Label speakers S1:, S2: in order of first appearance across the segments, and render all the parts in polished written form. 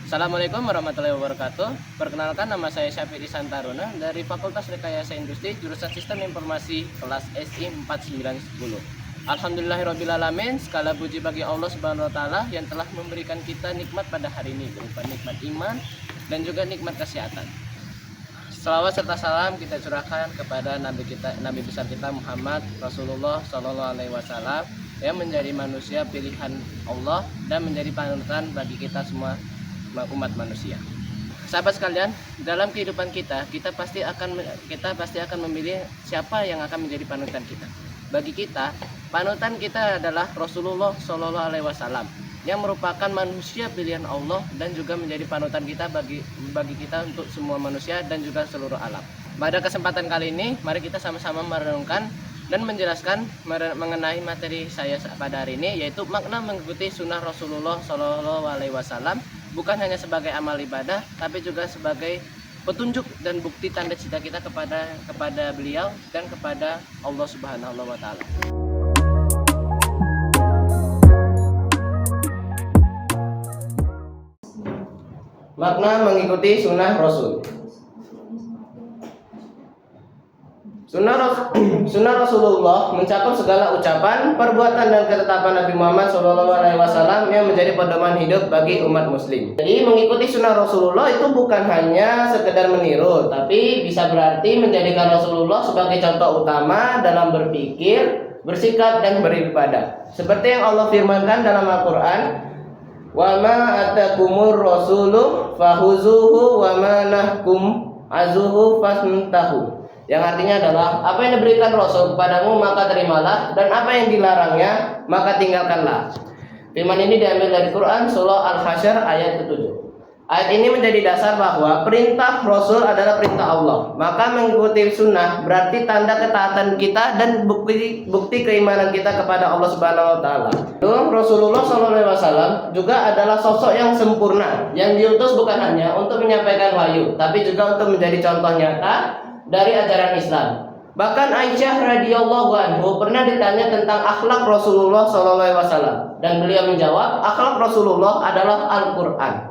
S1: Assalamualaikum warahmatullahi wabarakatuh. Perkenalkan, nama saya Syafi'i Santaruna dari Fakultas Rekayasa Industri jurusan Sistem Informasi kelas SI 4910. Alhamdulillahirrabbilalamin, segala puji bagi Allah Subhanahu wa taala yang telah memberikan kita nikmat pada hari ini, berupa nikmat iman dan juga nikmat kesehatan. Salawat serta salam kita curahkan kepada Nabi besar kita Muhammad Rasulullah Shallallahu alaihi wasallam yang menjadi manusia pilihan Allah dan menjadi panutan bagi kita semua umat manusia. Sahabat sekalian, dalam kehidupan kita pasti akan memilih siapa yang akan menjadi panutan kita. Bagi kita, panutan kita adalah Rasulullah Shallallahu alaihi wasallam yang merupakan manusia pilihan Allah dan juga menjadi panutan kita bagi kita untuk semua manusia dan juga seluruh alam. Pada kesempatan kali ini, mari kita sama-sama merenungkan dan menjelaskan mengenai materi saya pada hari ini, yaitu makna mengikuti sunnah Rasulullah Shallallahu alaihi wasallam bukan hanya sebagai amal ibadah, tapi juga sebagai petunjuk dan bukti tanda cinta kita kepada beliau dan kepada Allah Subhanahu wa taala. Makna mengikuti sunnah Rasul. Sunnah Rasulullah mencakup segala ucapan, perbuatan dan ketetapan Nabi Muhammad SAW yang menjadi pedoman hidup bagi umat muslim. Jadi mengikuti sunnah Rasulullah itu bukan hanya sekedar meniru, tapi bisa berarti menjadikan Rasulullah sebagai contoh utama dalam berpikir, bersikap dan beribadah. Seperti yang Allah firmankan dalam Al-Quran, "Wa ma atakumur rasulu fahuzuhu wa ma nahkum azuhu fasntahu." Yang artinya adalah, apa yang diberikan Rasul kepadamu maka terimalah, dan apa yang dilarangnya maka tinggalkanlah. Firman ini diambil dari Quran surah Al-Hasyr ayat ke-7. Ayat ini menjadi dasar bahwa perintah Rasul adalah perintah Allah. Maka mengikuti sunnah berarti tanda ketaatan kita dan bukti keimanan kita kepada Allah Subhanahu wa taala. Rasulullah SAW juga adalah sosok yang sempurna, yang diutus bukan hanya untuk menyampaikan wahyu, tapi juga untuk menjadi contoh nyata dari ajaran Islam. Bahkan Aisyah radhiyallahu anhu pernah ditanya tentang akhlak Rasulullah SAW, dan beliau menjawab, akhlak Rasulullah adalah Al-Quran.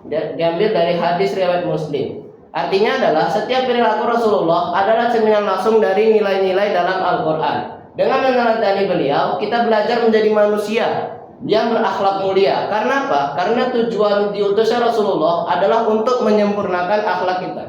S1: Diambil dari hadis riwayat Muslim. Artinya adalah setiap perilaku Rasulullah adalah cerminan langsung dari nilai-nilai dalam Al-Quran. Dengan meneladani beliau, kita belajar menjadi manusia yang berakhlak mulia. Karena apa? Karena tujuan diutusnya Rasulullah adalah untuk menyempurnakan akhlak kita.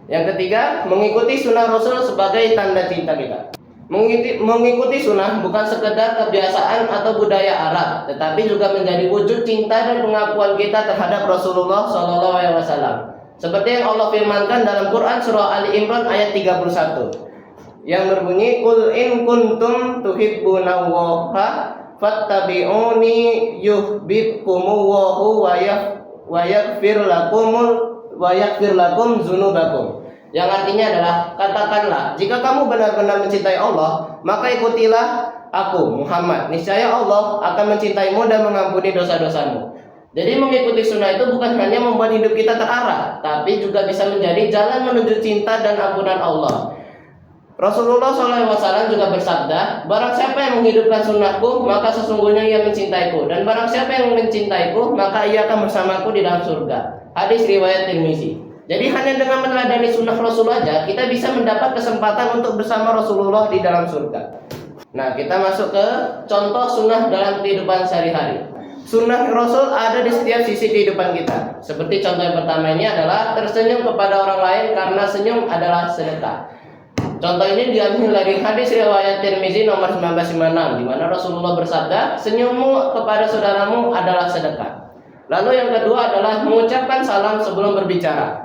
S1: Yang ketiga, mengikuti sunnah Rasul sebagai tanda cinta kita. Mengikuti sunnah bukan sekedar kebiasaan atau budaya Arab, tetapi juga menjadi wujud cinta dan pengakuan kita terhadap Rasulullah SAW. Seperti yang Allah firmankan dalam Quran surah Ali Imran ayat 31, yang berbunyi, "Qul in kuntum tuhibbunallaha fattabi'uni yuhibbukumullahu wa yaghfir lakum dzunubakum." Yang artinya adalah, katakanlah, jika kamu benar-benar mencintai Allah, maka ikutilah aku Muhammad. Niscaya Allah akan mencintaimu dan mengampuni dosa-dosamu. Jadi mengikuti sunnah itu bukan hanya membuat hidup kita terarah, tapi juga bisa menjadi jalan menuju cinta dan ampunan Allah. Rasulullah SAW juga bersabda, barang siapa yang menghidupkan sunnahku, maka sesungguhnya ia mencintaiku, dan barang siapa yang mencintaiku, maka ia akan bersamaku di dalam surga. Hadis riwayat Tirmizi. Jadi hanya dengan meneladani sunnah Rasul aja kita bisa mendapat kesempatan untuk bersama Rasulullah di dalam surga. Nah, kita masuk ke contoh sunnah dalam kehidupan sehari-hari. Sunnah Rasul ada di setiap sisi kehidupan kita. Seperti contoh yang pertama ini adalah tersenyum kepada orang lain karena senyum adalah sedekah. Contoh ini diambil dari hadis riwayat Tirmizi nomor 1956, di mana Rasulullah bersabda, "Senyummu kepada saudaramu adalah sedekah." Lalu yang kedua adalah mengucapkan salam sebelum berbicara.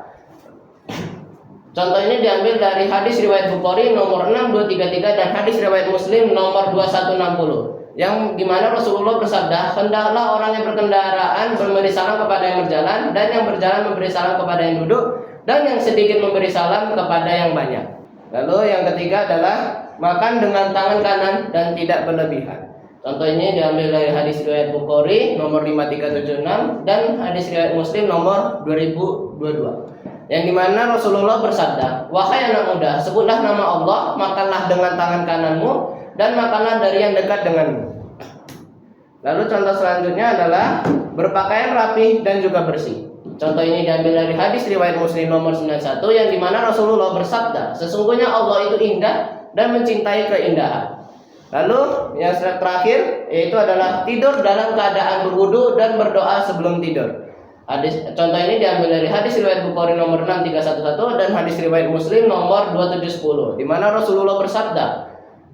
S1: Contoh ini diambil dari hadis riwayat Bukhari nomor 6233 dan hadis riwayat Muslim nomor 2160, yang dimana Rasulullah bersabda, "Hendaklah orang yang berkendaraan memberi salam kepada yang berjalan, dan yang berjalan memberi salam kepada yang duduk, dan yang sedikit memberi salam kepada yang banyak." Lalu yang ketiga adalah makan dengan tangan kanan dan tidak berlebihan. Contoh ini diambil dari hadis riwayat Bukhari nomor 5376 dan hadis riwayat Muslim nomor 2022. Yang dimana Rasulullah bersabda, "Wahai anak muda, sebutlah nama Allah, makanlah dengan tangan kananmu, dan makanlah dari yang dekat denganmu." Lalu contoh selanjutnya adalah berpakaian rapi dan juga bersih. Contoh ini diambil dari hadis riwayat Muslim nomor 91 yang dimana Rasulullah bersabda, sesungguhnya Allah itu indah dan mencintai keindahan. Lalu yang terakhir yaitu adalah tidur dalam keadaan berwudu dan berdoa sebelum tidur. Contoh ini diambil dari hadis riwayat Bukhari nomor 6311 dan hadis riwayat Muslim nomor 2710 di mana Rasulullah bersabda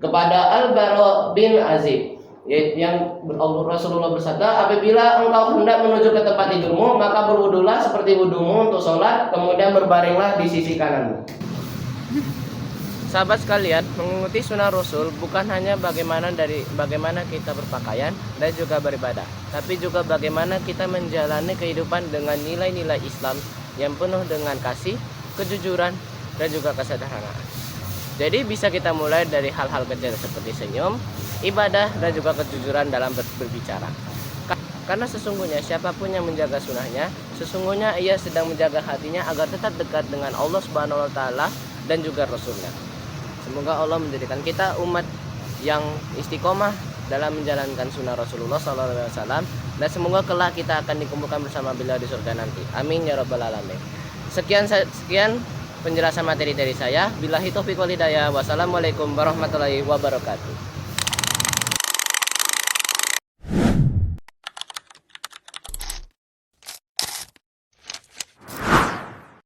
S1: kepada Al-Bara bin Azib yang Rasulullah bersabda, apabila engkau hendak menuju ke tempat tidurmu maka berwudulah seperti wudumu untuk sholat, kemudian berbaringlah di sisi kananmu. Sahabat sekalian, mengikuti sunnah Rasul bukan hanya bagaimana kita berpakaian dan juga beribadah, tapi juga bagaimana kita menjalani kehidupan dengan nilai-nilai Islam yang penuh dengan kasih, kejujuran, dan juga kesederhanaan. Jadi bisa kita mulai dari hal-hal kecil seperti senyum, ibadah, dan juga kejujuran dalam berbicara. Karena sesungguhnya siapapun yang menjaga sunnahnya, sesungguhnya ia sedang menjaga hatinya agar tetap dekat dengan Allah Subhanahu wa Ta'ala dan juga Rasulnya. Semoga Allah menjadikan kita umat yang istiqomah dalam menjalankan sunnah Rasulullah SAW, dan semoga kelak kita akan dikumpulkan bersama beliau di surga nanti. Amin ya rabbal alamin. Sekian penjelasan materi dari saya. Billahi taufiq wal hidayah. Wassalamualaikum warahmatullahi wabarakatuh.